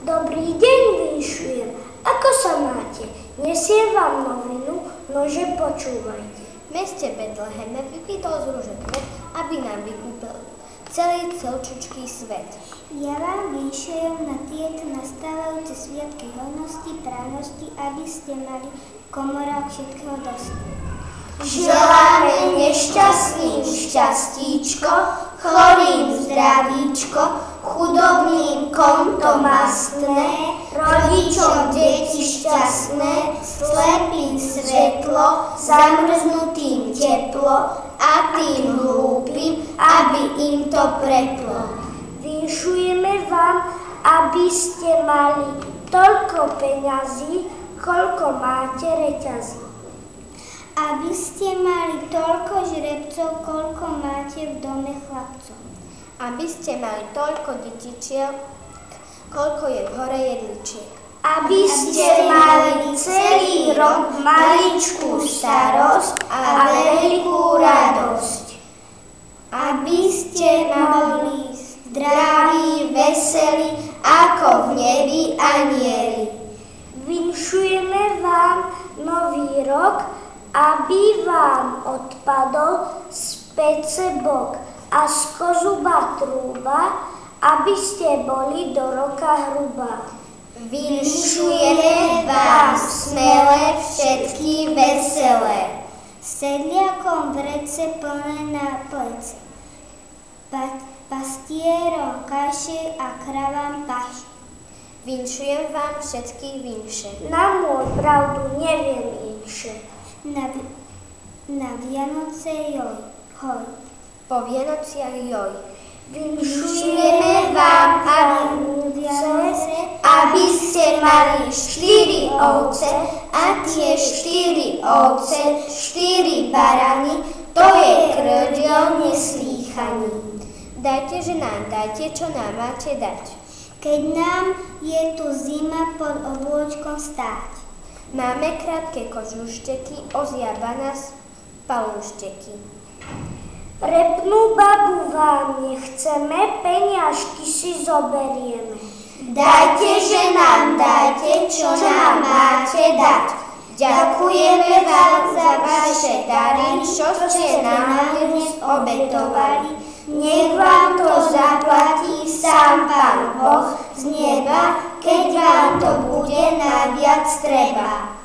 Dobrý deň, vinšujem. Ako sa máte? Nesiem vám novinu, nože počúvajte. V meste Betleheme vypýtol z rúže kvet, aby nám vykúpil celý celčučký svet. Ja vám vinšujem na tieto nastávajúce sviatky hojnosti, pránosti, aby ste mali v komorách všetkého dosť. Želáme nešťastným šťastíčko, chorým zdravíčko, chudobným konto mastné, rodičom deti šťastné, slepým svetlo, zamrznutým teplo a tým hlúpym, aby im to preplo. Vinšujeme vám, aby ste mali toľko peňazí, koľko máte reťazí. Aby ste mali toľko žrebcov, koľko máte v dome chlapcov. Aby ste mali toľko detičiek, koľko je v hore jedličiek. Aby ste mali celý rok maličkú starosť a veľkú radosť. Aby ste boli zdraví, veselí, ako v nebi anjeli. Vinšujeme vám nový rok, aby vám odpadol z pece bok a z kozuba trúba, aby ste boli do roka hrubá. Vinšujeme vám smele všetky veselé. Sedliakom vrece plné na plece, pastierom kaše a kravám paši. Vinšujem vám všetky vinše. Na môj pravdu neviem inše. Na Vianoce joj, hoj. Po Vianociach joj. Vinšujeme vám Vianoce, aby ste mali 4 ovce a tie 4 ovce, 4 barany, to je kŕďo neslýchaný. Dajte, že nám dajte, čo nám máte dať. Keď nám je tu zima pod oblôčkom stáť. Máme krátke kožušteky, oziaba nás palúšteky. Repnú babu vám nechceme, peniažky si zoberieme. Dajte, že nám dajte, čo nám máte dať. Ďakujeme vám za vaše dary, čo ste nám dnes obetovali. Nech vám to zaplatí sám Pán Boh z neba, keď vám to bude najviac treba.